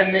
NA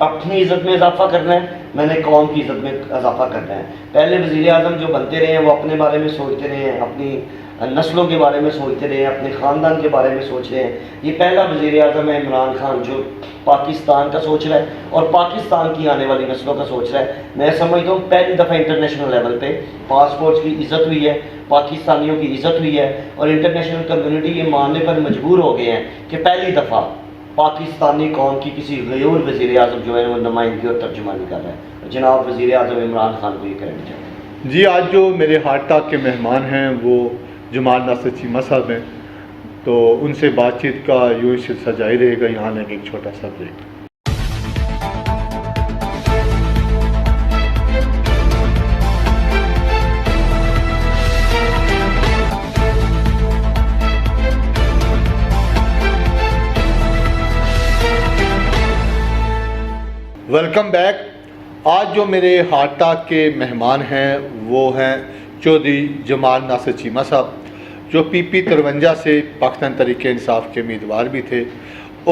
اپنی عزت میں اضافہ کرنا ہے، میں نے قوم کی عزت میں اضافہ کرنا ہے۔ پہلے وزیر اعظم جو بنتے رہے ہیں وہ اپنے بارے میں سوچتے رہے ہیں، اپنی نسلوں کے بارے میں سوچتے رہے ہیں، اپنے خاندان کے بارے میں سوچ رہے ہیں۔ یہ پہلا وزیر اعظم ہے عمران خان جو پاکستان کا سوچ رہا ہے اور پاکستان کی آنے والی نسلوں کا سوچ رہا ہے۔ میں سمجھتا ہوں پہلی دفعہ انٹرنیشنل لیول پہ پاسپورٹس کی عزت ہوئی ہے، پاکستانیوں کی عزت ہوئی ہے، اور انٹرنیشنل کمیونٹی یہ ماننے پر مجبور ہو گئے ہیں کہ پہلی دفعہ پاکستانی قوم کی کسی غیور وزیر اعظم جو ہے وہ نمائندگی اور ترجمانی کر رہا ہے۔ جناب وزیر اعظم عمران خان کو یہ کرنا چاہیے۔ جی، آج جو میرے ہارٹ ٹاک کے مہمان ہیں وہ جمال ناصر چیمہ صاحب ہیں، تو ان سے بات چیت کا یوں ہی سلسلہ جاری رہے گا۔ یہاں لیں گے ایک چھوٹا سا بریک۔ Welcome back. آج جو میرے ہارٹ ٹاک کے مہمان ہیں وہ ہیں چودھری جمال ناصر چیمہ صاحب، جو پی پی 53 سے پاکستان تحریک انصاف کے امیدوار بھی تھے،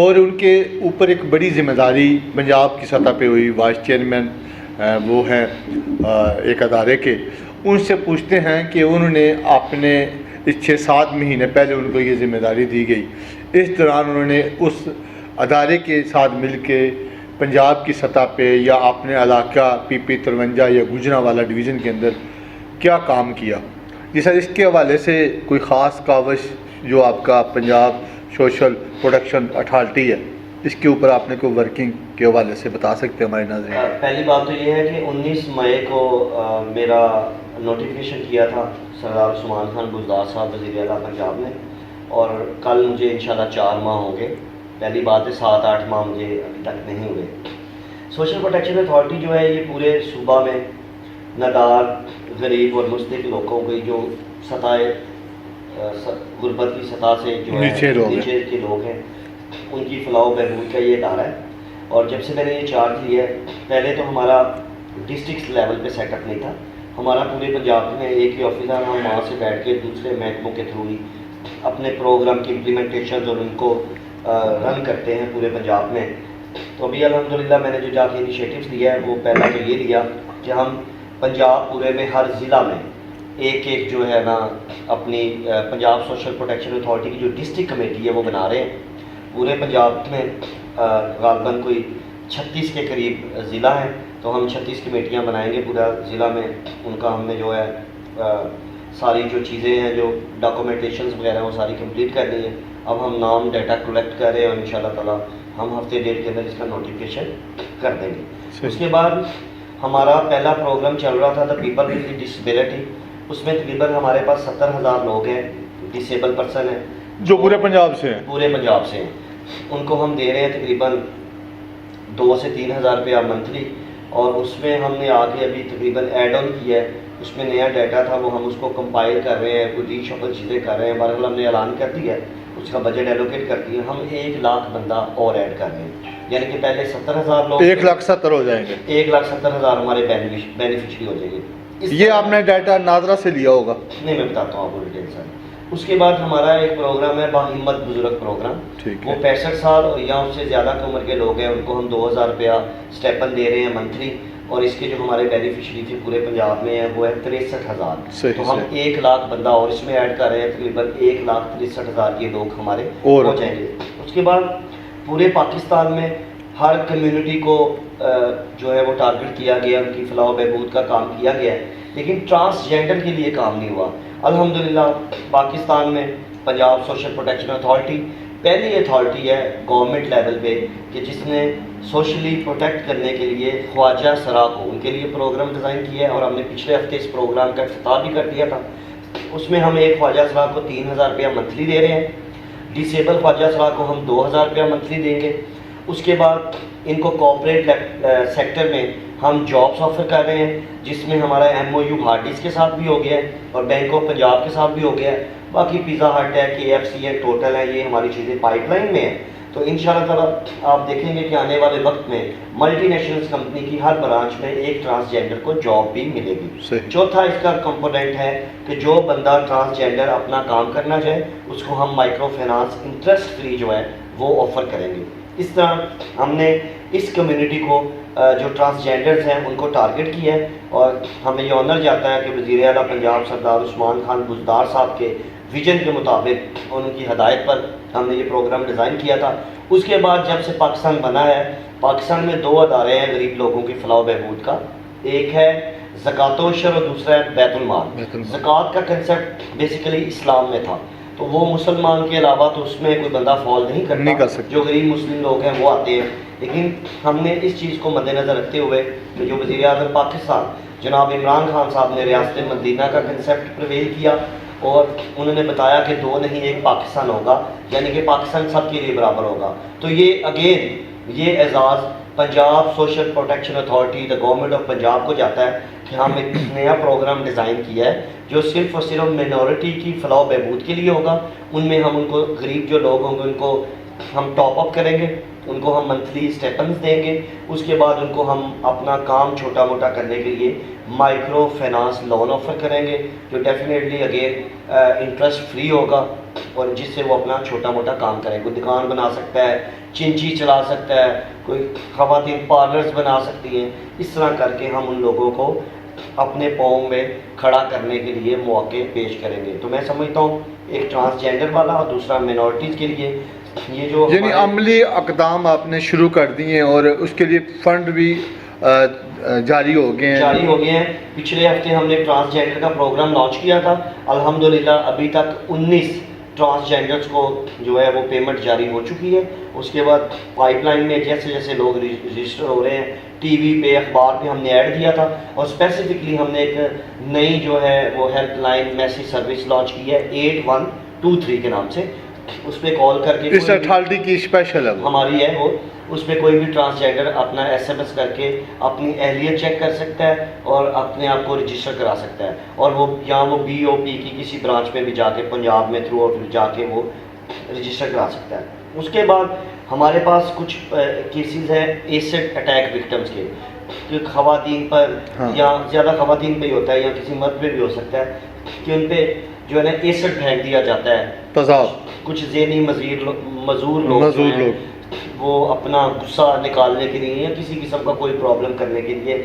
اور ان کے اوپر ایک بڑی ذمہ داری پنجاب کی سطح پہ ہوئی۔ وائس چیئرمین وہ ہیں ایک ادارے کے۔ ان سے پوچھتے ہیں کہ انہوں نے اپنے اس 6-7 مہینے پہلے ان کو یہ ذمہ داری دی گئی، اس دوران انہوں نے اس ادارے کے ساتھ مل کے پنجاب کی سطح پہ یا اپنے علاقہ پی پی 53 یا گوجرانوالہ ڈویژن کے اندر کیا کام کیا؟ جی سر، اس کے حوالے سے کوئی خاص کاوش جو آپ کا پنجاب سوشل پروٹیکشن اتھارٹی ہے، اس کے اوپر آپ نے کوئی ورکنگ کے حوالے سے بتا سکتے ہیں ہمارے ناظرین؟ پہلی بات تو یہ ہے کہ 19 مئی کو میرا نوٹیفیکیشن کیا تھا سردار عثمان خان بزدار صاحب وزیر اعلیٰ پنجاب نے، اور کل مجھے انشاءاللہ 4 ماہ ہوں گے۔ پہلی بات ہے 7-8 ماہ مجھے ابھی تک نہیں ہوئے۔ سوشل پروٹیکشن اتھارٹی جو ہے یہ پورے صوبہ میں نادار، غریب اور مستحق لوگوں کی جو سطح غربت کی سطح سے جو ہے نیچے کے لوگ ہیں ان کی فلاح و بہبود کا یہ ادارہ ہے۔ اور جب سے میں نے یہ چارج لیا ہے، پہلے تو ہمارا ڈسٹرکٹ لیول پہ سیٹ اپ نہیں تھا، ہمارا پورے پنجاب میں ایک ہی آفیسر، ہم وہاں سے بیٹھ کے دوسرے محکموں کے تھرو ہی اپنے پروگرام کی امپلیمنٹیشن اور ان کو رن کرتے ہیں پورے پنجاب میں۔ تو ابھی الحمدللہ میں نے جو جا کے انیشیٹیوز لیا ہے وہ پہلا تو یہ لیا کہ ہم پنجاب پورے میں ہر ضلع میں ایک جو ہے نا اپنی پنجاب سوشل پروٹیکشن اتھارٹی کی جو ڈسٹرکٹ کمیٹی ہے وہ بنا رہے ہیں۔ پورے پنجاب میں غالباً کوئی 36 کے قریب ضلع ہیں، تو ہم 36 کمیٹیاں بنائیں گے پورا ضلع میں۔ ان کا ہم نے جو ہے ساری جو چیزیں ہیں جو ڈاکومنٹیشنز وغیرہ وہ ساری کمپلیٹ کرنی ہے۔ اب ہم نام ڈیٹا کلیکٹ کر رہے ہیں اور انشاءاللہ تعالیٰ ہم ہفتے ڈیڑھ کے اندر اس کا نوٹیفیکیشن کر دیں گے۔ اس کے بعد ہمارا پہلا پروگرام چل رہا تھا دا پیپل ود ڈسیبلٹی، اس میں تقریباً ہمارے پاس 70,000 لوگ ہیں ڈسیبل پرسن ہیں جو پورے پنجاب سے ہیں۔ پورے پنجاب سے ہیں۔ ان کو ہم دے رہے ہیں تقریباً 2,000 سے 3,000 روپیہ منتھلی، اور اس میں ہم نے آگے ابھی تقریباً ایڈ آن کیا ہے، اس میں نیا ڈیٹا تھا وہ ہم اس کو کمپائل کر رہے ہیں، کوئی ری شفل چیزیں کر رہے ہیں۔ بہرحال ہم نے اعلان کر دیا ہے، اس کا بجٹ ایلوکیٹ کر دیا، ہم 1 لاکھ بندہ اور ایڈ کر رہے ہیں، یعنی کہ پہلے 70,000 لوگ 1,70,000 ہو جائیں گے، 1,70,000 ہمارے بینیفیشری ہو جائیں گے۔ یہ آپ نے ڈیٹا ناظرہ سے لیا ہوگا؟ نہیں، میں بتاتا ہوں آپ کو ڈیٹیل سر۔ اس کے بعد ہمارا ایک پروگرام ہے باہمت بزرگ پروگرام، وہ 65 سال اور یا اس سے زیادہ کی عمر کے لوگ ہیں، ان کو ہم 2,000 روپیہ اسٹیپن دے رہے ہیں منتھلی، اور اس کے جو ہمارے بینیفیشری تھے پورے پنجاب میں ہیں وہ ہے 63,000۔ تو ہم 1 لاکھ بندہ اور اس میں ایڈ کر رہے ہیں، تقریباً 1,63,000 کے لوگ ہمارے ہو جائیں گے۔ اس کے بعد پورے پاکستان میں ہر کمیونٹی کو جو ہے وہ ٹارگٹ کیا گیا، ان کی فلاح و بہبود کا کام کیا گیا ہے، لیکن ٹرانسجینڈر کے لیے کام نہیں ہوا۔ الحمدللہ پاکستان میں پنجاب سوشل پروٹیکشن اتھارٹی پہلی اتھارٹی ہے گورنمنٹ لیول پہ کہ جس نے سوشلی پروٹیکٹ کرنے کے لیے خواجہ سرا کو ان کے لیے پروگرام ڈیزائن کیا ہے، اور ہم نے پچھلے ہفتے اس پروگرام کا افتتاح بھی کر دیا تھا۔ اس میں ہم ایک خواجہ سرا کو 3,000 روپیہ منتھلی دے رہے ہیں، ڈسیبل خواجہ سرا کو ہم 2,000 روپیہ منتھلی دیں گے۔ اس کے بعد ان کو کوآپریٹ سیکٹر میں ہم جابس آفر کر رہے ہیں، جس میں ہمارا MOU ہارڈیز کے ساتھ بھی ہو گیا ہے اور بینک آف پنجاب کے ساتھ بھی ہو گیا ہے۔ باقی پیزا ہٹ ہے، KFC ہے، ٹوٹل ہے، یہ ہماری چیزیں پائپ لائن میں ہیں۔ تو انشاءاللہ تعالیٰ آپ دیکھیں گے کہ آنے والے وقت میں ملٹی نیشنلز کمپنی کی ہر برانچ میں ایک ٹرانسجینڈر کو جاب بھی ملے گی۔ چوتھا اس کا کمپوننٹ ہے کہ جو بندہ ٹرانسجینڈر اپنا کام کرنا چاہے اس کو ہم مائکرو فائنانس انٹرسٹ فری جو ہے وہ آفر کریں گے۔ اس طرح ہم نے اس کمیونٹی کو جو ٹرانسجینڈرز ہیں ان کو ٹارگٹ کیا ہے، اور ہمیں یہ آنر جاتا ہے کہ وزیر اعلیٰ پنجاب سردار عثمان خان بزدار صاحب کے ویژن کے مطابق ان کی ہدایت پر ہم نے یہ پروگرام ڈیزائن کیا تھا۔ اس کے بعد جب سے پاکستان بنا ہے، پاکستان میں 2 ادارے ہیں غریب لوگوں کی فلاح و بہبود کا، ایک ہے زکوٰۃ و عشر اور دوسرا ہے بیت المال۔ زکوٰۃ کا کنسیپٹ بیسیکلی اسلام میں تھا، تو وہ مسلمان کے علاوہ تو اس میں کوئی بندہ فال نہیں کر سکتا، جو غریب مسلم لوگ ہیں وہ آتے ہیں۔ لیکن ہم نے اس چیز کو مد نظر رکھتے ہوئے کہ جو وزیر اعظم پاکستان جناب عمران خان صاحب نے ریاست مدینہ کا کنسیپٹ پرویل کیا، اور انہوں نے بتایا کہ 2 نہیں 1 پاکستان ہوگا، یعنی کہ پاکستان سب کے لیے برابر ہوگا۔ تو یہ اگین یہ اعزاز Punjab social protection authority, the government of Punjab کو جاتا ہے کہ ہم ایک نیا پروگرام ڈیزائن کیا ہے جو صرف اور صرف مینورٹی کی فلاح و بہبود کے لیے ہوگا۔ ان میں ہم ان کو غریب جو لوگ ہوں گے ان کو ہم ٹاپ اپ کریں گے، ان کو ہم منتھلی اسٹیپنز دیں گے، اس کے بعد ان کو ہم اپنا کام چھوٹا موٹا کرنے کے لیے مائکرو فائنانس لون آفر کریں گے، جو ڈیفینیٹلی اگین انٹرسٹ فری ہوگا، اور جس سے وہ اپنا چھوٹا موٹا کام کریں۔ کوئی دکان بنا سکتا ہے، چنچی چلا سکتا ہے، کوئی خواتین پارلرز بنا سکتی ہیں۔ اس طرح کر کے ہم ان لوگوں کو اپنے پاؤں میں کھڑا کرنے کے لیے مواقع پیش کریں گے۔ تو میں سمجھتا ہوں ایک ٹرانسجینڈر والا اور دوسرا مینورٹیز کے لیے یہ جو یعنی عملی اقدام آپ نے شروع کر دیے ہیں، اور اس کے لیے فنڈ بھی جاری ہو گئے ہیں۔ پچھلے ہفتے ہم نے ٹرانسجینڈر کا پروگرام لانچ کیا تھا، الحمدللہ ابھی تک 19 ٹرانسجینڈرز کو جو ہے وہ پیمنٹ جاری ہو چکی ہے۔ اس کے بعد پائپ لائن میں جیسے جیسے لوگ رجسٹر ہو رہے ہیں، ٹی وی پہ اخبار پہ ہم نے ایڈ دیا تھا، اور اسپیسیفکلی ہم نے ایک نئی جو ہے وہ help line message service launch کی ہے 8123 کے نام سے۔ اس پہ کال کر کے اس اتھارٹی کی اسپیشل ہے ہماری ہے وہ، اس پہ کوئی بھی ٹرانسجینڈر اپنا SMS کر کے اپنی اہلیت چیک کر سکتا ہے اور اپنے آپ کو رجسٹر کرا سکتا ہے، اور وہ یا وہ BOP کی کسی برانچ میں بھی جا کے پنجاب میں تھرو آؤٹ جا کے وہ رجسٹر کرا سکتا ہے۔ اس کے بعد ہمارے پاس کچھ کیسز ہیں ایسڈ اٹیک وکٹمز کے، کہ خواتین پر یا زیادہ خواتین پہ ہی ہوتا ہے یا کسی مرد پہ بھی ہو سکتا ہے کہ ان پہ جو ہے نا ایسڈ پھینک دیا جاتا ہے۔ تذاب کچھ ذہنی مزور لوگ وہ اپنا غصہ نکالنے کے لیے یا کسی قسم کا کوئی پرابلم کرنے کے لیے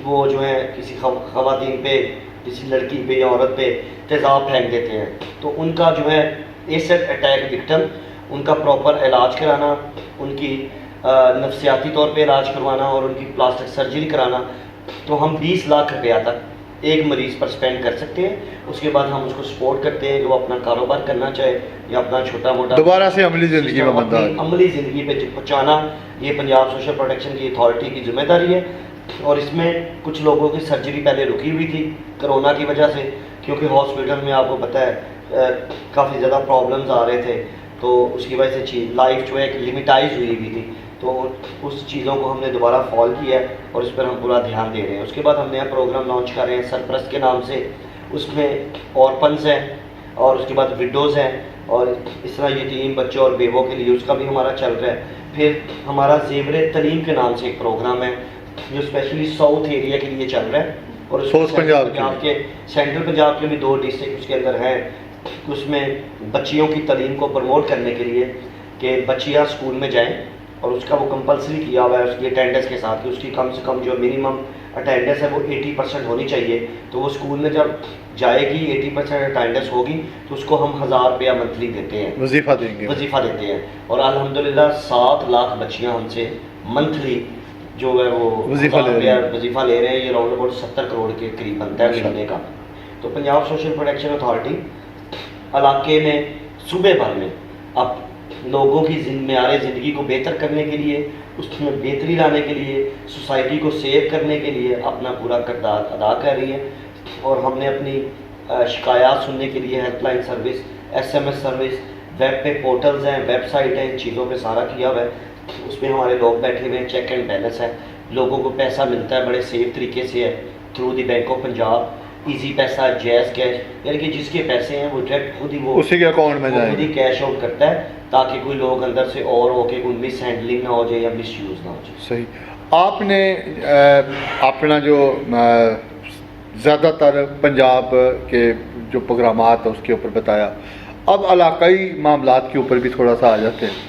وہ جو ہے کسی خواتین پہ، کسی لڑکی پہ یا عورت پہ تیزاب پھینک دیتے ہیں۔ تو ان کا جو ہے ایسڈ اٹیک وکٹم، ان کا پراپر علاج کرانا، ان کی نفسیاتی طور پہ علاج کروانا اور ان کی پلاسٹک سرجری کرانا، تو ہم 20 لاکھ روپیہ تک ایک مریض پر سپینڈ کر سکتے ہیں۔ اس کے بعد ہم اس کو سپورٹ کرتے ہیں جو اپنا کاروبار کرنا چاہے یا اپنا چھوٹا موٹا دوبارہ سے عملی زندگی میں بندہ عملی زندگی پہ پہنچانا، یہ پنجاب سوشل پروٹیکشن کی اتھارٹی کی ذمہ داری ہے۔ اور اس میں کچھ لوگوں کی سرجری پہلے رکی ہوئی تھی کرونا کی وجہ سے، کیونکہ ہاسپٹل میں آپ کو پتہ ہے کافی زیادہ پرابلمز آ رہے تھے، تو اس کی وجہ سے لائف جو ہے ایک لمیٹائز ہوئی ہوئی تھی، تو اس چیزوں کو ہم نے دوبارہ فال کیا ہے اور اس پر ہم پورا دھیان دے رہے ہیں۔ اس کے بعد ہم نیا پروگرام لانچ کر رہے ہیں سرپرست کے نام سے، اس میں اورپنز ہیں اور اس کے بعد وڈوز ہیں، اور اس طرح یتیم بچوں اور بیووں کے لیے اس کا بھی ہمارا چل رہا ہے۔ پھر ہمارا زیور تعلیم کے نام سے ایک پروگرام ہے جو اسپیشلی ساؤتھ ایریا کے لیے چل رہا ہے، اور پنجاب کے سینٹرل پنجاب کے بھی 2 ڈسٹرکٹ اس کے اندر ہیں۔ اس میں بچیوں کی تعلیم کو پروموٹ کرنے کے لیے کہ بچیاں اسکول میں جائیں، اور اس کا وہ کمپلسری کیا ہوا ہے اس کی اٹینڈنس کے ساتھ کہ اس کی کم سے کم جو منیمم اٹینڈنس ہے وہ 80% ہونی چاہیے۔ تو وہ اسکول میں جب جائے گی 80% اٹینڈنس ہوگی تو اس کو ہم 1000 روپیہ منتھلی دیتے ہیں، وظیفہ دیتے ہیں، اور الحمدللہ 7 لاکھ بچیاں ہم سے منتھلی جو ہے وہ وظیفہ لے رہے ہیں۔ یہ راؤنڈ اباؤٹ 70 کروڑ کے قریب بنتا ہے مہینے کا۔ تو پنجاب سوشل پروٹیکشن اتھارٹی علاقے میں صوبے بھر میں اب لوگوں کی معیار زندگی کو بہتر کرنے کے لیے، اس میں بہتری لانے کے لیے، سوسائٹی کو سیو کرنے کے لیے اپنا پورا کردار ادا کر رہی ہے۔ اور ہم نے اپنی شکایات سننے کے لیے help line service, SMS service, web پہ پورٹلز ہیں، ویب سائٹ ہیں، ان چیزوں پہ سارا کیا ہوا ہے۔ اس میں ہمارے لوگ بیٹھے ہوئے ہیں، چیک اینڈ بیلنس ہے، لوگوں کو پیسہ ملتا ہے بڑے سیف طریقے سے ہے، through the bank of Punjab, easy پیسہ، جیز کیش، یعنی کہ جس کے پیسے ہیں وہ ڈائریکٹ خود ہی وہ اسی کے اکاؤنٹ میں جائیں، خود ہی کیش آؤٹ کرتا ہے، تاکہ کوئی لوگ اندر سے اور ہو کے کوئی مس ہینڈلنگ نہ ہو جائے یا مس یوز نہ ہو جائے۔ صحیح۔ آپ نے اپنا جو زیادہ تر پنجاب کے جو پروگرامات ہیں اس کے اوپر بتایا، اب علاقائی معاملات کے اوپر بھی تھوڑا سا آ جاتے ہیں۔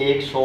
100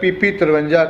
PP 53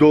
2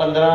15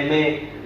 MA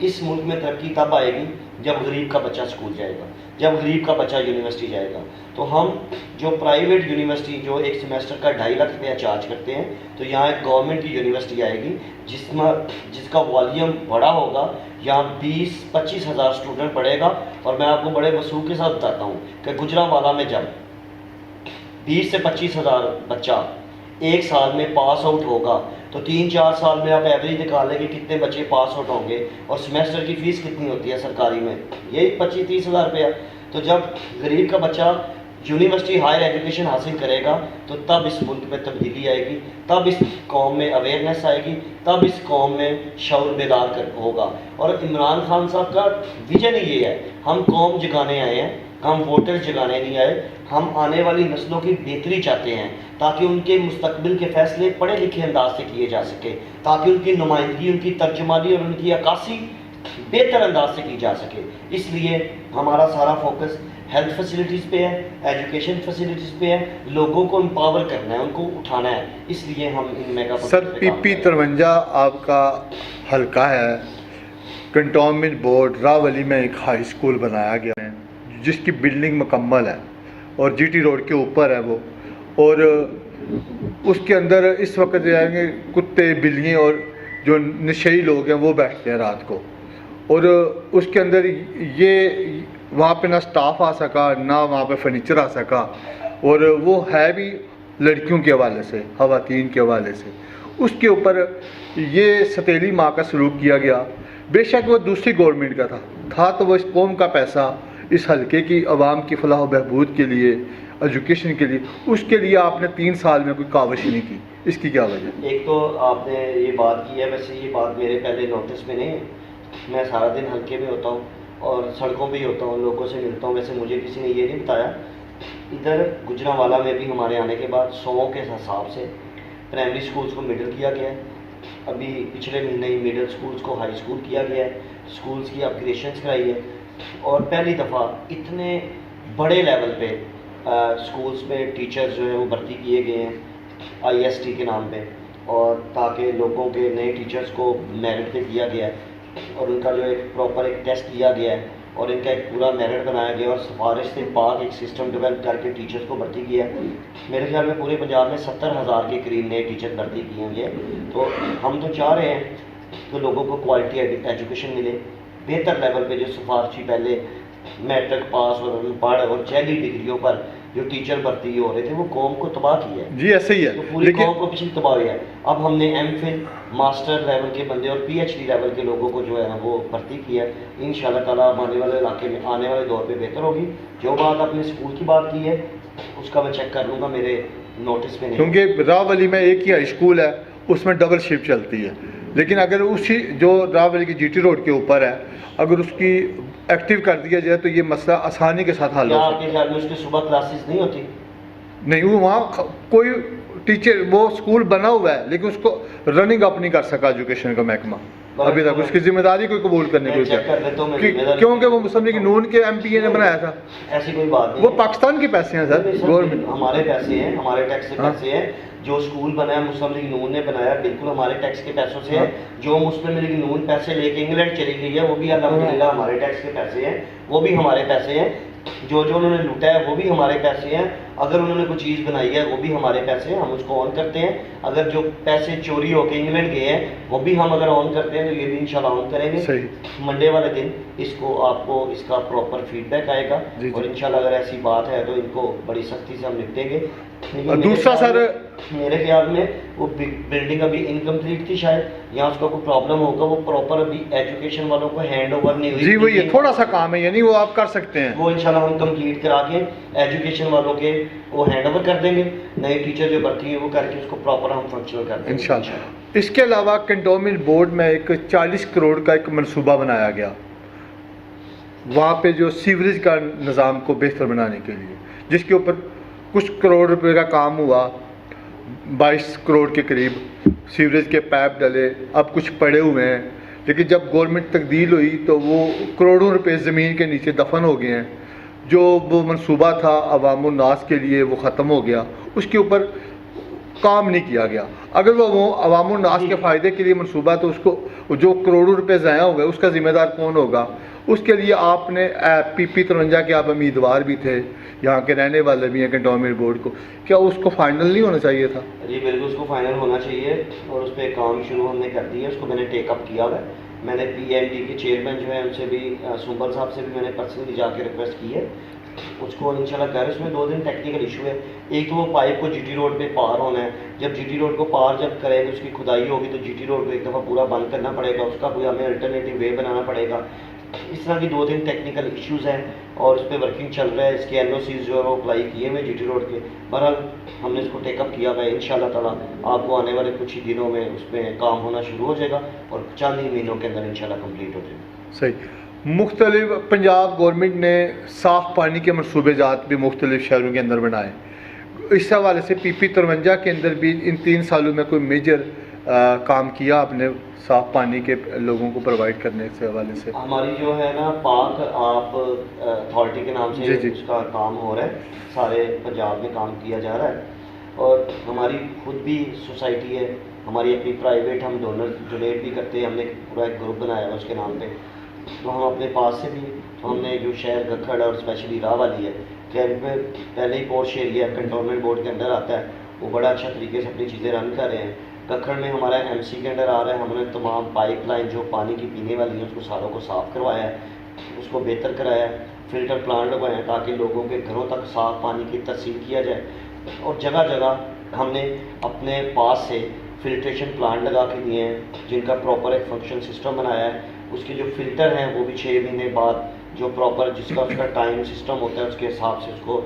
اس ملک میں ترقی تب آئے گی جب غریب کا بچہ اسکول جائے گا، جب غریب کا بچہ یونیورسٹی جائے گا. تو ہم جو پرائیویٹ یونیورسٹی جو ایک سیمیسٹر کا 2.5 لاکھ روپیہ چارج کرتے ہیں، تو یہاں ایک گورنمنٹ کی یونیورسٹی آئے گی جس کا والیوم بڑا ہوگا. یہاں 20-25 ہزار اسٹوڈنٹ پڑھے گا. اور میں آپ کو بڑے وثوق کے ساتھ بتاتا ہوں کہ گجرانوالہ میں جب 20 سے 25 ہزار بچہ ایک سال میں پاس آؤٹ ہوگا تو 3-4 سال میں آپ ایوریج نکالیں کہ کتنے بچے پاس آؤٹ ہوں گے. اور سیمیسٹر کی فیس کتنی ہوتی ہے سرکاری میں؟ یہی 25-30 ہزار روپیہ. تو جب غریب کا بچہ یونیورسٹی ہائر ایجوکیشن حاصل کرے گا تو تب اس ملک میں تبدیلی آئے گی، تب اس قوم میں اویئرنیس آئے گی، تب اس قوم میں شعور بیدار ہوگا. اور عمران خان صاحب کا ویژن یہ ہے، ہم قوم جگانے آئے ہیں، ہم ووٹر جگانے نہیں آئے. ہم آنے والی نسلوں کی بہتری چاہتے ہیں تاکہ ان کے مستقبل کے فیصلے پڑھے لکھے انداز سے کیے جا سکے، تاکہ ان کی نمائندگی، ان کی ترجمانی اور ان کی عکاسی بہتر انداز سے کی جا سکے. اس لیے ہمارا سارا فوکس ہیلتھ فیسلٹیز پہ ہے، ایجوکیشن فیسلٹیز پہ ہے، لوگوں کو امپاور کرنا ہے، ان کو اٹھانا ہے. اس لیے ہم ان میگا سر پی پی 53 آپ کا حلقہ ہے. کنٹونمنٹ بورڈ راولی میں ایک ہائی اسکول بنایا گیا ہے جس کی بلڈنگ مکمل ہے اور جی ٹی روڈ کے اوپر ہے وہ. اور اس کے اندر اس وقت جو ہے کتے بلیاں اور جو نشئی لوگ ہیں وہ بیٹھتے ہیں رات کو. اور اس کے اندر یہ وہاں پہ نہ سٹاف آ سکا، نہ وہاں پہ فرنیچر آ سکا. اور وہ ہے بھی لڑکیوں کے حوالے سے، خواتین کے حوالے سے. اس کے اوپر یہ ستیلی ماں کا سلوک کیا گیا. بے شک وہ دوسری گورنمنٹ کا تھا تو وہ اس قوم کا پیسہ اس حلقے کی عوام کی فلاح و بہبود کے لیے، ایجوکیشن کے لیے، اس کے لیے آپ نے 3 سال میں کوئی کاوش نہیں کی. اس کی کیا وجہ؟ ایک تو آپ نے یہ بات کی ہے، ویسے یہ بات میرے پہلے نوٹس میں نہیں ہے. میں سارا دن حلقے میں ہوتا ہوں اور سڑکوں پہ ہی ہوتا ہوں، لوگوں سے ملتا ہوں. ویسے مجھے کسی نے یہ نہیں بتایا. ادھر گجرانوالہ میں بھی ہمارے آنے کے بعد 100 کے حساب سے پرائمری اسکولس کو مڈل کیا گیا ہے. ابھی پچھلے مہینے ہی مڈل اسکولس کو ہائی اسکول کیا گیا ہے. اسکولس کی اپگریشنس کرائی ہے. اور پہلی دفعہ اتنے بڑے لیول پہ اسکولس میں ٹیچرز جو ہیں وہ بھرتی کیے گئے ہیں IST کے نام پہ. اور تاکہ لوگوں کے نئے ٹیچرز کو میرٹ پہ کیا گیا ہے اور ان کا جو ایک پراپر ایک ٹیسٹ لیا گیا ہے اور ان کا ایک پورا میرٹ بنایا گیا اور سفارش سے پاک ایک سسٹم ڈیولپ کر کے ٹیچرز کو بھرتی کیا ہے. میرے خیال میں پورے پنجاب میں 70,000 کے قریب نئے ٹیچر بھرتی کیے گئے. تو ہم تو چاہ رہے ہیں کہ لوگوں کو کوالٹی ایجوکیشن ملے بہتر لیول پہ. جو سفارشی پہلے میٹرک پاس اور ان پڑھ اور جعلی ڈگریوں پر جو ٹیچر بھرتی ہو رہے تھے وہ قوم کو تباہ کیا ہے. جی ایسے ہی ہے، تو پوری قوم کو پچھلی تباہ ہوا ہے. اب ہم نے M.Phil ماسٹر لیول کے بندے اور PhD لیول کے لوگوں کو جو ہے نا وہ بھرتی کیا ہے. انشاءاللہ تعالیٰ آنے والے علاقے میں آنے والے دور پہ بہتر ہوگی. جو بات آپ نے اسکول کی بات کی ہے اس کا میں چیک کر لوں گا، میرے نوٹس میں نہیں. کیونکہ راولی میں ایک ہی ہائی اسکول ہے، اس میں ڈبل شفٹ چلتی ہے. لیکن اگر اسی جو راولی کی جی ٹی روڈ کے اوپر ہے اگر اس کی ایکٹیو کر دیا جائے تو یہ مسئلہ آسانی کے ساتھ حل ہو کیا سکتا آپ کے خیال میں اس کی صبح کلاسز نہیں ہوتی؟ نہیں. وہ وہاں کوئی ٹیچر، وہ اسکول بنا ہوا ہے لیکن اس کو رننگ اپ نہیں کر سکا ایجوکیشن کا محکمہ ابھی تک. اس کی ذمہ داری کوئی قبول کرنے کو کیونکہ وہ مسلم لیگ نون کے MP نے بنایا تھا. ایسی کوئی بات نہیں. وہ پاکستان کے پیسے ہیں سر، گورنمنٹ ہمارے پیسے ہیں، ہمارے ٹیکس کے پیسے ہیں. جو اسکول بنا ہے مسلم لیگ نون نے بنایا بالکل ہمارے ٹیکس کے پیسوں سے ہے. جو مسلم لیگ نون پیسے لے کے انگلینڈ چلی گئی ہے وہ بھی الحمدللہ ہمارے ٹیکس کے پیسے ہیں، وہ بھی ہمارے پیسے ہیں. جو انہوں نے لوٹا ہے وہ بھی ہمارے پیسے ہیں. اگر انہوں نے کوئی چیز بنائی ہے وہ بھی ہمارے پیسے ہیں، ہم اس کو آن کرتے ہیں. اگر جو پیسے چوری ہو کے انگلینڈ گئے ہیں وہ بھی ہم اگر آن کرتے ہیں تو یہ بھی انشاءاللہ آن کریں گے. منڈے والے دن اس کو آپ کو اس کا پراپر فیڈ بیک آئے گا اور انشاءاللہ اگر ایسی بات ہے تو ان کو بڑی سختی سے ہم نپٹیں گے. دوسرا سر میرے خیال میں وہ بلڈنگ ابھی انکمپلیٹ تھی، شاید یہاں اس کا کوئی پرابلم ہوگا. وہ پراپر ابھی ایجوکیشن والوں کو ہینڈ اوور نہیں ہوئی. جی وہی تھوڑا سا کام ہے، یعنی وہ آپ کر سکتے ہیں. وہ انشاءاللہ ہم کمپلیٹ کرا کے ایجوکیشن والوں کے وہ ہینڈ اوور کر دیں گے. نئے ٹیچر جو بھرتی ہیں وہ کر کے اس کو پراپر ہم فنکشنل کر دیں گے انشاءاللہ. اس کے علاوہ کنٹونمنٹ بورڈ میں ایک 40 کروڑ کا ایک منصوبہ بنایا گیا وہاں پہ جو سیوریج کا نظام کو بہتر بنانے کے لیے، جس کے اوپر کچھ کروڑ روپے کا کام ہوا. 22 کروڑ کے قریب سیوریج کے پائپ ڈلے، اب کچھ پڑے ہوئے ہیں. لیکن جب گورنمنٹ تبدیل ہوئی تو وہ کروڑوں روپے زمین کے نیچے دفن ہو گئے ہیں. جو وہ منصوبہ تھا عوام الناس کے لیے وہ ختم ہو گیا. اس کے اوپر کام نہیں کیا گیا. اگر وہ عوام الناس کے فائدے کے لیے منصوبہ ہے تو اس کو جو کروڑوں روپے ضائع ہو گئے اس کا ذمہ دار کون ہوگا؟ اس کے لیے آپ نے پی 53 کے آپ امیدوار بھی تھے, یہاں کے رہنے والے بھی ہیں کنٹونمنٹ بورڈ کو, کیا اس کو فائنل نہیں ہونا چاہیے تھا؟ جی بالکل اس کو فائنل ہونا چاہیے, اور اس پہ کام شروع ہم نے کر دیا ہے. اس کو میں نے ٹیک اپ کیا ہوا ہے. میں نے پی این ڈی کے چیئرمین جو ہیں ان سے بھی, سوبل صاحب سے بھی میں نے پرسنلی جا کے ریکویسٹ کی ہے. اس کو انشاءاللہ کر, اس میں 2 دن ٹیکنیکل ایشو ہے. ایک تو وہ پائپ کو جی ٹی روڈ پہ پار ہونا ہے. جب جی ٹی روڈ کو پار جب کریں گے, اس کی کھدائی ہوگی تو جی ٹی روڈ کو ایک دفعہ پورا بند کرنا پڑے گا, اس کا کوئی ہمیں الٹرنیٹیو وے بنانا پڑے گا. اس طرح کی 2 دن ٹیکنیکل ایشوز ہیں اور اس پہ ورکنگ چل رہا ہے. اس کے این او سیز جو ہے وہ اپلائی کیے ہوئے جی ٹی روڈ کے. بہرحال ہم نے اس کو ٹیک اپ کیا ہوا ہے. ان شاء اللہ تعالیٰ آپ کو آنے والے کچھ ہی دنوں میں اس پہ کام ہونا شروع ہو جائے گا اور چند ہی مہینوں کے اندر ان شاء اللہ کمپلیٹ ہو جائے گا. صحیح. مختلف پنجاب گورنمنٹ نے صاف پانی کے منصوبے جات بھی مختلف شہروں کے اندر بنائے. اس حوالے سے پی 53 کے اندر بھی ان 3 سالوں میں کوئی میجر کام کیا آپ نے صاف پانی کے لوگوں کو پرووائڈ کرنے سے حوالے سے؟ ہماری جو ہے نا پاک آپ اتھارٹی کے نام سے اس کا کام ہو رہا ہے. سارے پنجاب میں کام کیا جا رہا ہے. اور ہماری خود بھی سوسائٹی ہے, ہماری اپنی پرائیویٹ, ہم ڈونیٹ بھی کرتے ہیں. ہم نے پورا ایک گروپ بنایا ہے اس کے نام پہ. تو ہم اپنے پاس سے بھی, ہم نے جو شہر گکھڑ اور اسپیشلی راہ والی ہے, کیمپ میں پہلے ہی پورش ایریا کنٹونمنٹ بورڈ کے اندر آتا ہے, وہ بڑا اچھا طریقے سے اپنی چیزیں رن کر رہے ہیں. گکھڑ میں ہمارا ایم سی کے اندر آ رہا ہے. ہم نے تمام پائپ لائن جو پانی کی پینے والی ہیں اس کو ساروں کو صاف کروایا ہے, اس کو بہتر کرایا ہے. فلٹر پلانٹ لگوائے ہیں تاکہ لوگوں کے گھروں تک صاف پانی کی ترسیل کیا جائے. اور جگہ جگہ ہم نے اپنے پاس سے فلٹریشن پلانٹ لگا کے دیے ہیں جن کا پراپر ایک فنکشن سسٹم بنایا ہے. اس کے جو فلٹر ہیں وہ بھی 6 مہینے بعد جو پراپر جس کا اس کا ٹائم سسٹم ہوتا ہے اس کے حساب سے اس کو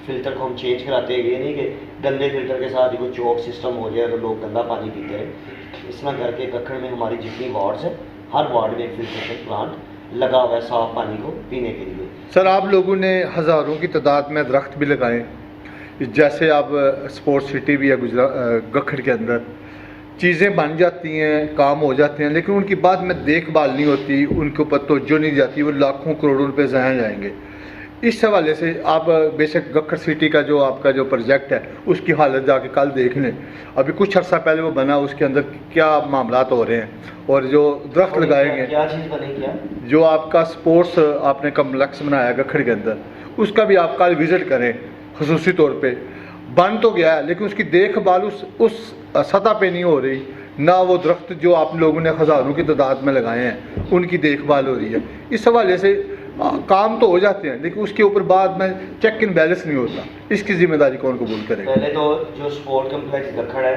فلٹر کو ہم چینج کراتے ہیں. یہ نہیں کہ گندے فلٹر کے ساتھ ہی کوئی چوک سسٹم ہو جائے تو لوگ گندا پانی پیتے ہیں. اس طرح کر کے گکھڑ میں ہماری جتنی وارڈز ہیں ہر وارڈ میں ایک فلٹریشن پلانٹ لگا ہوا ہے صاف پانی کو پینے کے لیے. سر آپ لوگوں نے ہزاروں کی تعداد میں درخت بھی لگائے, جیسے اب اسپورٹس سٹی بھی ہے گکھڑ کے اندر, چیزیں بن جاتی ہیں, کام ہو جاتے ہیں, لیکن ان کی بعد میں دیکھ بھال نہیں ہوتی, ان کے اوپر توجہ نہیں جاتی, وہ لاکھوں کروڑوں روپے ضائع جائیں گے. اس حوالے سے آپ بے شک گکھڑ سٹی کا جو آپ کا جو پروجیکٹ ہے اس کی حالت جا کے کل دیکھ لیں. ابھی کچھ عرصہ پہلے وہ بنا, اس کے اندر کیا معاملات ہو رہے ہیں, اور جو درخت لگائیں گے, کیا چیز بنے گی, جو آپ کا سپورٹس آپ نے کمپلیکس بنایا گکھڑ کے اندر, اس کا بھی آپ کل وزٹ کریں خصوصی طور پہ. بن تو گیا ہے لیکن اس کی دیکھ بھال اس سطح پہ نہیں ہو رہی, نہ وہ درخت جو آپ لوگوں نے ہزاروں کی تعداد میں لگائے ہیں ان کی دیکھ بھال ہو رہی ہے. اس حوالے سے کام تو ہو جاتے ہیں لیکن اس کے اوپر بعد میں چیک اینڈ بیلنس نہیں ہوتا. اس کی ذمہ داری کون قبول کرے گا؟ پہلے تو جو اسپورٹ کمپلیکس گکھڑ ہے,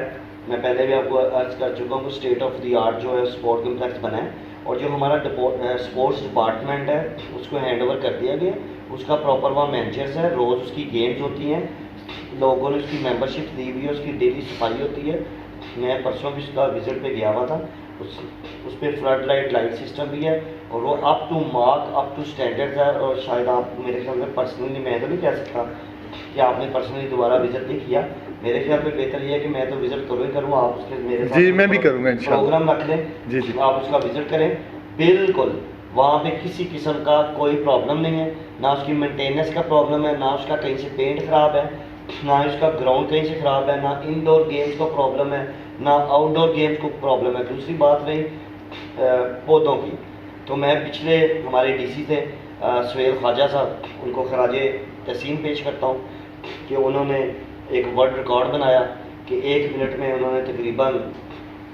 میں پہلے بھی آپ کو عرض کر چکا ہوں کہ اسٹیٹ آف دی آرٹ جو ہے اسپورٹ کمپلیکس بنا ہے, اور جو ہمارا اسپورٹس ڈپارٹمنٹ ہے اس کو ہینڈ اوور کر دیا گیا. اس کا پراپر وہاں مینیجرز ہے, روز اس کی گیمز ہوتی ہیں, لوگوں نے اس کی ممبرشپ دی ہوئی ہے, اس کی ڈیلی صفائی ہوتی ہے. میں پرسوں بھی اس کا وزٹ پہ گیا ہوا تھا. اس پہ فلڈ لائٹ سسٹم بھی ہے, اور وہ up to mark up to standard ہے. اور شاید آپ میرے خیال میں پرسنلی, میں تو نہیں کہہ سکتا کہ آپ نے پرسنلی دوبارہ وزٹ نہیں کیا. میرے خیال میں بہتر یہ ہے کہ میں تو وزٹ کروں ہی کروں, آپ اس کے میرے ساتھ جی میں بھی کروں گا انشاءاللہ, پروگرام رکھ لیں, جی جی آپ اس کا وزٹ کریں. بالکل وہاں پہ کسی قسم کا کوئی پرابلم نہیں ہے, نہ اس کی مینٹیننس کا پرابلم ہے, نہ اس کا کہیں سے پینٹ خراب ہے, نہ اس کا گراؤنڈ کہیں سے خراب ہے, نہ انڈور گیمز کو پرابلم ہے, نہ آؤٹ ڈور گیمز کو پرابلم ہے. دوسری بات رہی پودوں کی, تو میں پچھلے ہمارے ڈی سی تھے سہیل خواجہ صاحب, ان کو خراج تحسین پیش کرتا ہوں کہ انہوں نے ایک ورلڈ ریکارڈ بنایا کہ 1 منٹ میں انہوں نے تقریباً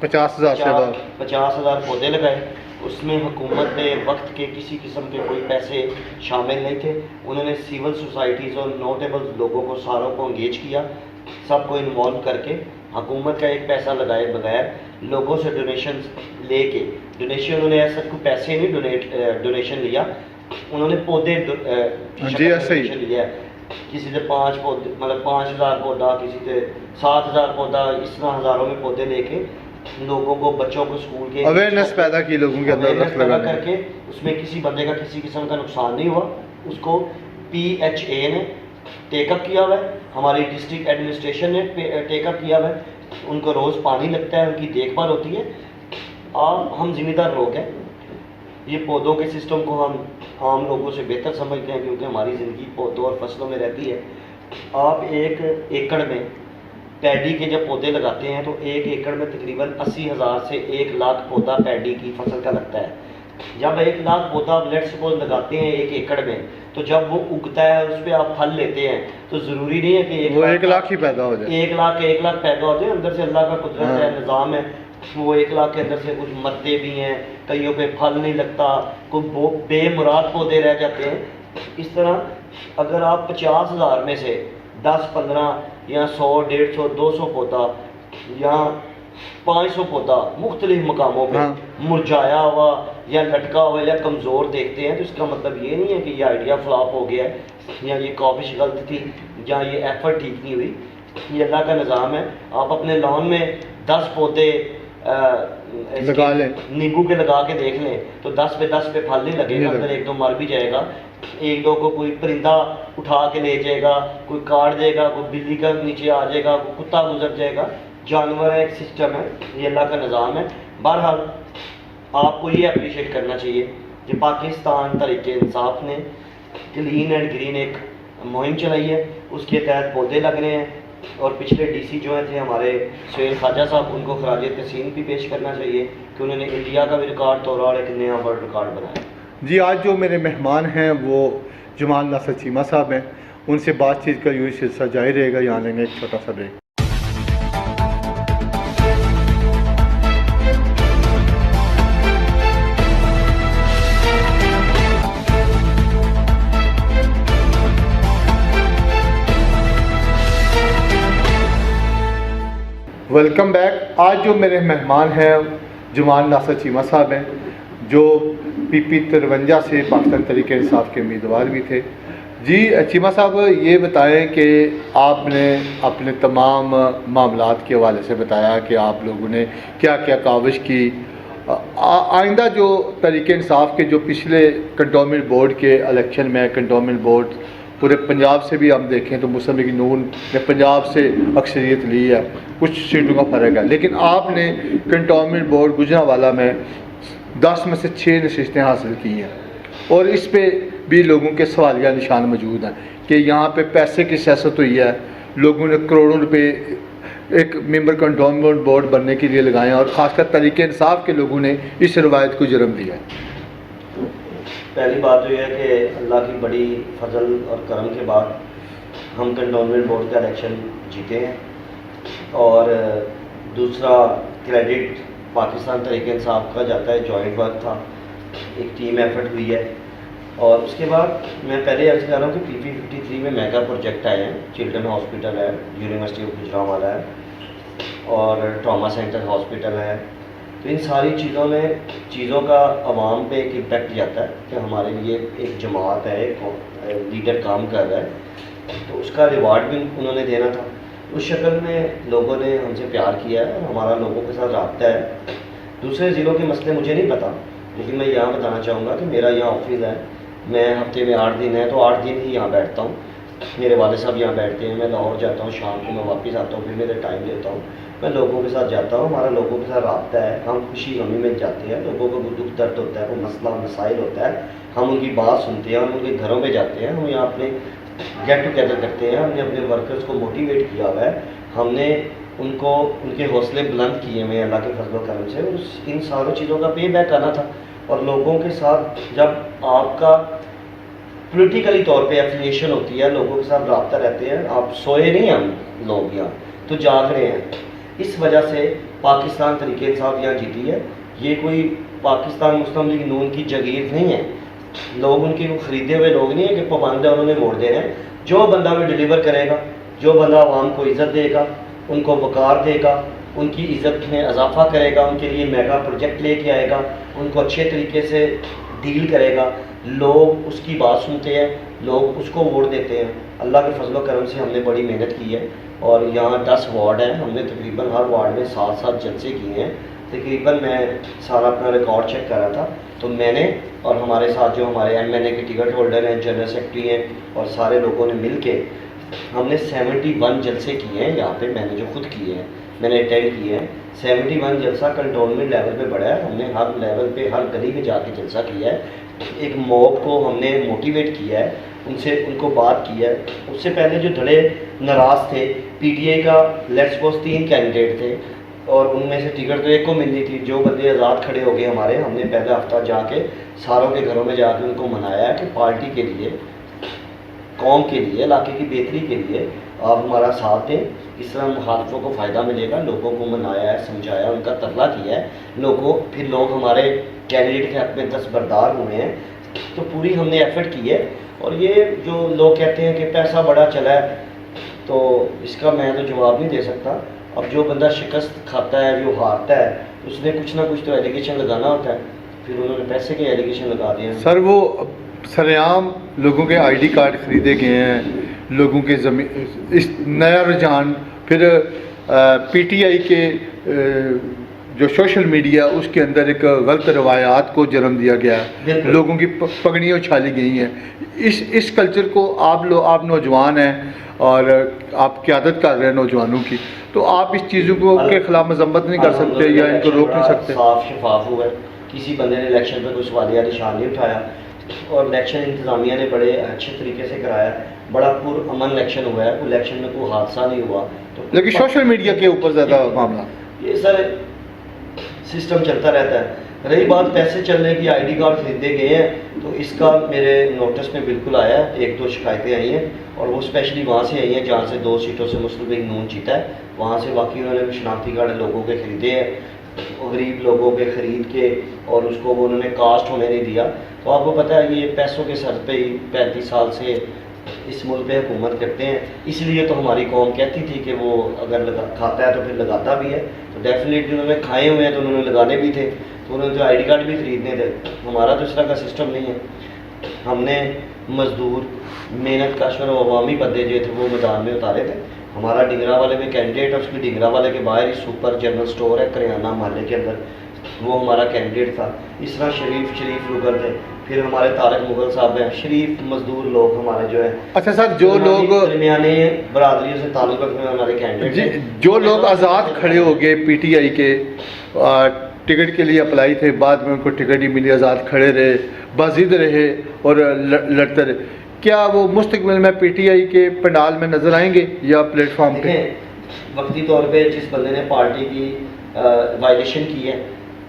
50,000 پودے لگائے. اس میں حکومت نے وقت کے کسی قسم کے کوئی پیسے شامل نہیں تھے. انہوں نے سول سوسائٹیز اور نوٹیبل لوگوں کو ساروں کو انگیج کیا, سب کو انوالو کر کے, حکومت کا ایک پیسہ لگائے بغیر لوگوں سے ڈونیشن لے کے, ڈونیشن انہوں نے ایسا کوئی پیسے نہیں ڈونیشن لیا, انہوں نے پودے ڈونیشن لیا. کسی سے 5 پودے مطلب 5,000 پودا, کسی سے 7,000 پودا, اس طرح ہزاروں میں پودے لے کے لوگوں کو, بچوں کو اسکول کے اویئرنیس پیدا کی, لوگوں کے اندر پیدا کر کے, اس میں کسی بندے کا کسی قسم کا نقصان نہیں ہوا. اس کو PHA نے ٹیک اپ کیا ہوا ہے, ہماری ڈسٹرکٹ ایڈمنسٹریشن نے ٹیک اپ کیا ہوا ہے. ان کو روز پانی لگتا ہے, ان کی دیکھ بھال ہوتی ہے. ہم ذمہ دار لوگ ہیں, یہ پودوں کے سسٹم کو ہم عام لوگوں سے بہتر سمجھتے ہیں کیونکہ ہماری زندگی پودوں اور فصلوں میں رہتی ہے. آپ 1 ایکڑ میں پیڈی کے جب پودے لگاتے ہیں تو 1 ایکڑ میں تقریباً 80,000 سے 1 لاکھ پودا پیڈی کی فصل کا لگتا ہے. جب 1 لاکھ پودا لیٹ سپوز لگاتے ہیں 1 ایکڑ میں، تو جب وہ اگتا ہے اور اس پہ آپ پھل لیتے ہیں تو ضروری نہیں ہے کہ 1 لاکھ ہی پیدا ہو جائے. 1 لاکھ پیدا ہوتے ہیں. اندر سے اللہ کا قدرت ہے، نظام ہے. وہ 1 لاکھ کے اندر سے کچھ مرتے بھی ہیں، کئیوں پہ پھل نہیں لگتا، کوئی بے مراد پودے رہ جاتے ہیں. اس طرح اگر آپ 50,000 میں سے 10 15 یا 100 150 200 پودا یا 500 پودا مختلف مقاموں پہ مرجھایا ہوا یا لٹکا ہوا یا کمزور دیکھتے ہیں، تو اس کا مطلب یہ نہیں ہے کہ یہ آئیڈیا فلاپ ہو گیا ہے یا یہ کاوش غلط تھی یا یہ ایفرٹ ٹھیک نہیں ہوئی. یہ اللہ کا نظام ہے. آپ اپنے لان میں 10 پودے لگا لیں، نیمبو کے لگا کے دیکھ لیں تو 10 پہ 10 پہ پھل نہیں لگے گا. اندر 1 2 مر بھی جائے گا، 1 2 کو کوئی پرندہ اٹھا کے لے جائے گا، کوئی کاٹ دے گا، کوئی بلی کا نیچے آ جائے گا، کوئی کتا گزر جائے گا. جانور ہے، ایک سسٹم ہے. یہ اللہ کا نظام ہے. بہرحال آپ کو یہ اپریشیٹ کرنا چاہیے کہ پاکستان تحریک انصاف نے کلین اینڈ گرین ایک مہم چلائی ہے، اس کے تحت پودے لگ رہے ہیں. اور پچھلے ڈی سی جو تھے ہمارے سہیل خواجہ صاحب، ان کو خراج تحسین بھی پیش کرنا چاہیے کہ انہوں نے انڈیا کا بھی ریکارڈ توڑا اور ایک نیا ورلڈ ریکارڈ بنایا. جی آج جو میرے مہمان ہیں وہ جمال ناصر چیمہ صاحب ہیں. ان سے بات چیت کا یوں ہی سلسلہ جاری رہے گا. یہاں لیں گے ایک چھوٹا سا بریک. Welcome back. آج جو میرے مہمان ہیں جمال ناصر چیمہ صاحب ہیں، جو PP 53 سے پاکستان تحریک انصاف کے امیدوار بھی تھے. جی چیمہ صاحب یہ بتائیں کہ آپ نے اپنے تمام معاملات کے حوالے سے بتایا کہ آپ لوگوں نے کیا کیا کاوش کی. آئندہ جو تحریک انصاف کے جو پچھلے کنٹونمنٹ بورڈ کے الیکشن میں، کنٹونمنٹ بورڈ پورے پنجاب سے بھی ہم دیکھیں تو مسلم لیگ نون نے پنجاب سے اکثریت لی ہے، کچھ سیٹوں کا فرق ہے، لیکن آپ نے کنٹونمنٹ بورڈ گجرانوالہ میں 10 میں سے 6 نشستیں حاصل کی ہیں. اور اس پہ بھی لوگوں کے سوالیہ نشان موجود ہیں کہ یہاں پہ پیسے کی سیاست ہوئی ہے. لوگوں نے کروڑوں روپے ایک ممبر کنٹونمنٹ بورڈ بننے کے لیے لگائے ہیں، اور خاص کر تحریک انصاف کے لوگوں نے اس روایت کو جرم دیا ہے. پہلی بات تو یہ ہے کہ اللہ کی بڑی فضل اور کرم کے بعد ہم کنٹونمنٹ بورڈ کا الیکشن جیتے ہیں. اور دوسرا کریڈٹ پاکستان تحریک انصاف کا جاتا ہے. جوائنٹ ورک تھا، ایک ٹیم ایفرٹ ہوئی ہے. اور اس کے بعد میں پہلے عرض کر رہا ہوں کہ PP 53 میں میگا پروجیکٹ آئے ہیں. چلڈرن ہاسپٹل ہے، یونیورسٹی آف گجرانوالہ ہے، اور ٹراما سینٹر ہاسپٹل ہے. تو ان ساری چیزوں کا عوام پہ ایک امپیکٹ جاتا ہے کہ ہمارے لیے ایک جماعت ہے، ایک لیڈر کام کر رہا ہے، تو اس کا ریوارڈ بھی انہوں نے دینا تھا. اس شکل میں لوگوں نے ہم سے پیار کیا ہے اور ہمارا لوگوں کے ساتھ رابطہ ہے. دوسرے ضلعوں کے مسئلے مجھے نہیں پتہ، لیکن میں یہاں بتانا چاہوں گا کہ میرا یہاں آفس ہے. میں ہفتے میں 8 دن ہے تو 8 دن ہی یہاں بیٹھتا ہوں. میرے والد صاحب یہاں بیٹھتے ہیں، میں لاہور جاتا ہوں، شام کو میں واپس آتا ہوں، پھر میرے ٹائم لیتا ہوں، میں لوگوں کے ساتھ جاتا ہوں. ہمارا لوگوں کے ساتھ رابطہ ہے. ہم خوشی غمی میں جاتے ہیں، لوگوں کو کوئی دکھ درد ہوتا ہے، کوئی مسئلہ مسائل ہوتا ہے، ہم ان کی بات سنتے ہیں، ہم ان کے گھروں پہ جاتے ہیں. ہم یہاں اپنے گیٹ ٹوگیدر کرتے ہیں. ہم نے اپنے ورکرز کو موٹیویٹ کیا ہوا ہے. ہم نے ان کو ان کے حوصلے بلند کیے ہوئے اللہ کے فضل و کرم سے. ان ساروں چیزوں کا پے بیک آنا تھا. اور لوگوں کے ساتھ جب آپ کا پولیٹیکلی طور پہ ایفیلیشن ہوتی ہے، لوگوں کے ساتھ رابطہ رہتے ہیں، آپ سوئے نہیں، ہم لوگ یہاں تو جاگ رہے ہیں. اس وجہ سے پاکستان تحریک انصاف یہاں جیتی ہے. یہ کوئی پاکستان مسلم لیگ نون کی جگیر نہیں ہے. لوگ ان کے خریدے ہوئے لوگ نہیں ہیں کہ پابند ہے انہوں نے ووٹ دینا ہے. جو بندہ بھی ڈیلیور کرے گا، جو بندہ عوام کو عزت دے گا، ان کو وقار دے گا، ان کی عزت میں اضافہ کرے گا، ان کے لیے میگا پروجیکٹ لے کے آئے گا، ان کو اچھے طریقے سے ڈیل کرے گا، لوگ اس کی بات سنتے ہیں، لوگ اس کو ووٹ دیتے ہیں. اللہ کے فضل و کرم سے ہم نے بڑی محنت کی ہے. اور یہاں 10 وارڈ ہیں. ہم نے تقریباً ہر وارڈ میں 7 جلسے کیے ہیں. تقریباً میں سارا اپنا ریکارڈ چیک کر رہا تھا تو میں نے اور ہمارے ساتھ جو ہمارے MNA کے ٹکٹ ہولڈر ہیں، جنرل سیکرٹری ہیں، اور سارے لوگوں نے مل کے ہم نے 71 جلسے کیے ہیں. یہاں پہ میں نے جو خود کیے ہیں، میں نے اٹینڈ کیے ہیں. 71 جلسہ کنٹونمنٹ لیول پہ بڑھا ہے. ہم نے ہر لیول پہ، ہر گلی میں جا کے جلسہ کیا ہے. ایک موب کو ہم نے موٹیویٹ کیا ہے, ان کو بات کی ہے. اس سے پہلے جو دھڑے ناراض تھے, پی ٹی آئی کا لیٹس سپوز 3 کینڈیڈیٹ تھے اور ان میں سے ٹکٹ تو ایک کو ملنی تھی. جو بندے آزاد کھڑے ہو گئے ہمارے, ہم نے پہلے ہفتہ جا کے ساروں کے گھروں میں جا کے ان کو منایا ہے کہ پارٹی کے لیے, قوم کے لیے, علاقے کی بہتری کے لیے آپ ہمارا ساتھ دیں. اس طرح مخالفوں کو فائدہ ملے گا. لوگوں کو منایا ہے, سمجھایا, ان کا ترلا کیا ہے لوگوں. پھر لوگ ہمارے کینڈیڈیٹ کے حق میں دستبردار ہوئے ہیں. تو پوری ہم نے ایفرٹ کی ہے. اور یہ جو لوگ کہتے ہیں کہ پیسہ بڑا چلا ہے, تو اس کا میں تو جواب نہیں دے سکتا. اب جو بندہ شکست کھاتا ہے, جو ہارتا ہے, اس نے کچھ نہ کچھ تو ایلیگیشن لگانا ہوتا ہے. پھر انہوں نے پیسے کے ایلیگیشن لگا دیے ہیں. سر وہ سر عام لوگوں کے آئی ڈی کارڈ خریدے گئے ہیں, لوگوں کے زمین, اس نیا رجحان, پھر پی ٹی آئی کے جو سوشل میڈیا, اس کے اندر ایک غلط روایات کو جنم دیا گیا ہے, لوگوں کی پگڑیاں اچھالی گئی ہیں. اس کلچر کو آپ نوجوان ہیں اور آپ قیادت کر رہے ہیں نوجوانوں کی, تو آپ اس چیزوں کو کے خلاف مذمت نہیں کر سکتے یا ان کو روک نہیں سکتے؟ صاف شفاف ہوا ہے, کسی بندے نے الیکشن پہ کوئی سوالیہ نشان نہیں اٹھایا, اور الیکشن انتظامیہ نے بڑے اچھے طریقے سے کرایا. بڑا پر امن الیکشن ہوا ہے, کوئی الیکشن میں کوئی حادثہ نہیں ہوا. تو لیکن سوشل میڈیا کے اوپر زیادہ معاملہ, یہ سر سسٹم چلتا رہتا ہے. رہی بات پیسے چلنے کی, آئی ڈی کارڈ خریدے گئے ہیں, تو اس کا میرے نوٹس میں بالکل آیا ہے. 1-2 شکایتیں آئی ہیں, اور وہ اسپیشلی وہاں سے آئی ہیں جہاں سے 2 سیٹوں سے مسلم لیگ نون جیتا ہے. وہاں سے واقعی انہوں نے شناختی کارڈ لوگوں کے خریدے ہیں, غریب لوگوں کے خرید کے, اور اس کو وہ انہوں نے کاسٹ ہونے نہیں دیا. تو آپ کو پتہ ہے یہ پیسوں کے سر پہ ہی 35 سال سے اس ملک پہ حکومت کرتے ہیں. اس لیے تو ہماری قوم کہتی تھی کہ وہ اگر کھاتا ہے تو پھر لگاتا بھی ہے. تو ڈیفینیٹلی انہوں نے کھائے ہوئے ہیں تو انہوں نے لگانے بھی تھے, تو انہوں نے تو آئی ڈی کارڈ بھی خریدنے تھے. ہمارا تو اس طرح کا سسٹم نہیں ہے. ہم نے مزدور, محنت کش اور عوامی بندے جو تھے وہ میدان میں اتارے تھے. ہمارا ڈنگرا والے میں کینڈیڈیٹ ہے, اس کی ڈنگرا والے کے باہر ہی سپر جنرل اسٹور ہے کریانہ محلے کے اندر, وہ ہمارا کینڈیڈیٹ تھا. اس طرح شریف لوگر تھے. پھر ہمارے طارق مغل صاحب ہیں, شریف مزدور لوگ ہمارے جو ہے. اچھا سر, جو لوگ درمیانے برادریوں سے تعلق رکھنے والے ہمارے کینڈیڈیٹ ہیں, جو لوگ آزاد کھڑے ہو گئے پی ٹی آئی کے, ٹکٹ کے لیے اپلائی تھے, بعد میں ان کو ٹکٹ ہی ملی, آزاد کھڑے رہے, بازید رہے اور لڑتے رہے, کیا وہ مستقبل میں پی ٹی آئی کے پنڈال میں نظر آئیں گے یا پلیٹ فارم پہ؟ وقتی طور پہ جس بندے نے پارٹی کی وائلیشن کی ہے,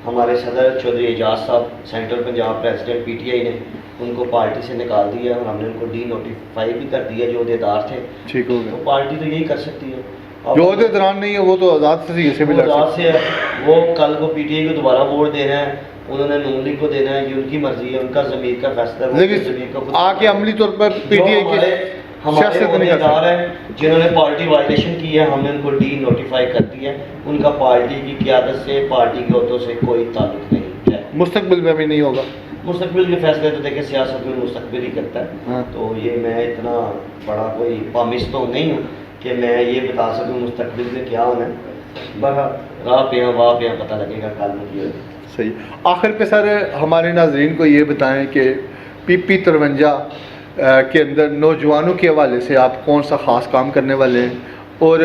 ہمارے صدر چودھری اعجاز صاحب, central Punjab president P T I نے ان کو پارٹی سے نکال دیا, اور ہم نے ان کو ڈی نوٹیفائی بھی کر دیا جو عہدیدار تھے. ٹھیک ہو گیا. تو پارٹی تو یہی کر سکتی ہے. جو عہدیداران نہیں ہے وہ تو آزاد سے بھی لڑ سکتے ہیں. وہ کل کو پی ٹی آئی کو دوبارہ ووٹ دینا ہے, انہوں نے نون لیگ کو دینا ہے, یہ ان کی مرضی ہے, ان کا ضمیر کا فیصلہ ہے. لیکن آ کے عملی طور پر پی ٹی آئی کے ہمارے عہدیدار ہیں جنہوں نے پارٹی وائلیشن کی ہے, ہم نے ان کو ڈی نوٹیفائی کر دیا ہے. ان کا پارٹی کی قیادت سے, پارٹی کے عہدوں سے کوئی تعلق نہیں ہے. مستقبل میں بھی نہیں ہوگا. مستقبل کے فیصلے تو دیکھیں سیاست میں مستقبل ہی کرتا ہے. تو یہ میں اتنا بڑا کوئی پامس تو نہیں ہوں کہ میں یہ بتا سکوں مستقبل میں کیا ہونا ہے. بس راہ پہ واہ پہ پتہ لگے گا کل میں کیا. صحیح. آخر پہ سر ہمارے ناظرین کو یہ بتائیں کہ پی پی 53 کے اندر نوجوانوں کے حوالے سے آپ کون سا خاص کام کرنے والے ہیں, اور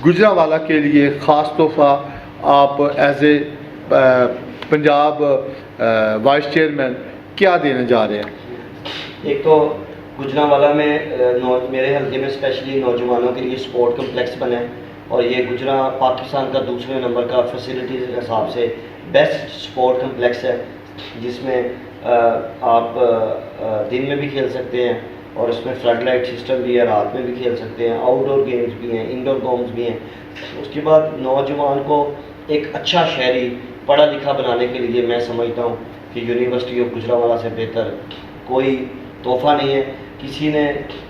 گجرانوالہ کے لیے خاص تحفہ آپ as a Punjab vice chairman کیا دینے جا رہے ہیں؟ ایک تو گجرانوالہ میں میرے حلقے میں اسپیشلی نوجوانوں کے لیے سپورٹ کمپلیکس بنا ہے, اور یہ گجرا پاکستان کا دوسرے نمبر کا فیسلٹیز کے حساب سے بیسٹ سپورٹ کمپلیکس ہے, جس میں آپ دن میں بھی کھیل سکتے ہیں, اور اس میں فلڈ لائٹ سسٹم بھی ہے, رات میں بھی کھیل سکتے ہیں, آؤٹ ڈور گیمز بھی ہیں, انڈور گیمز بھی ہیں. اس کے بعد نوجوان کو ایک اچھا شہری پڑھا لکھا بنانے کے لیے میں سمجھتا ہوں کہ یونیورسٹی آف گجرانوالہ سے بہتر کوئی تحفہ نہیں ہے. کسی نے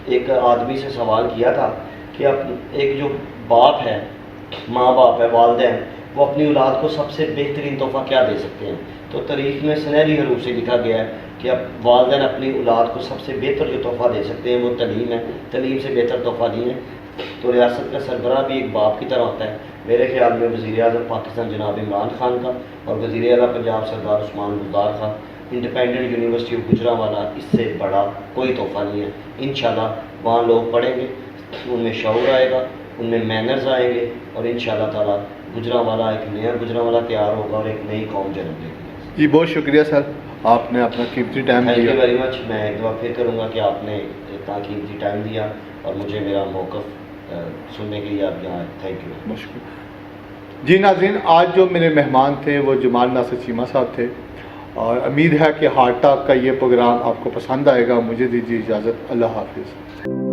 ایک آدمی سے سوال کیا تھا کہ ایک جو باپ ہے, ماں باپ ہے, والدین, وہ اپنی اولاد کو سب سے بہترین تحفہ کیا دے سکتے ہیں؟ تو تاریخ میں سنہری حروف سے لکھا گیا ہے کہ اب والدین اپنی اولاد کو سب سے بہتر جو تحفہ دے سکتے ہیں وہ تعلیم ہے. تعلیم سے بہتر تحفہ نہیں ہے. تو ریاست کا سربراہ بھی ایک باپ کی طرح ہوتا ہے. میرے خیال میں وزیر اعظم پاکستان جناب عمران خان کا اور وزیر اعلیٰ پنجاب سردار عثمان بزدار کا انڈیپینڈنٹ یونیورسٹی آف گجرانوالہ اس سے بڑا کوئی تحفہ نہیں ہے. انشاءاللہ وہاں لوگ پڑھیں گے, ان میں شعور آئے گا, ان میں مینرز آئیں گے, اور انشاءاللہ تعالیٰ گجرانوالہ ایک نیا گجرانوالہ تیار ہوگا اور ایک نئی قوم جنم لے گی. جی بہت شکریہ سر. آپ نے اپنا قیمتی ٹائم تھینک یو دیا. Very much. میں ایک دفعہ پھر کروں گا کہ آپ نے اتنا قیمتی ٹائم دیا اور مجھے میرا موقف سننے کے لیے آپ یہاں. Thank you. مشکور. جی ناظرین، آج جو میرے مہمان تھے وہ جمال ناصر چیمہ صاحب تھے، اور امید ہے کہ ہارٹ ٹاک کا یہ پروگرام آپ کو پسند آئے گا. مجھے دیجیے اجازت. اللہ حافظ.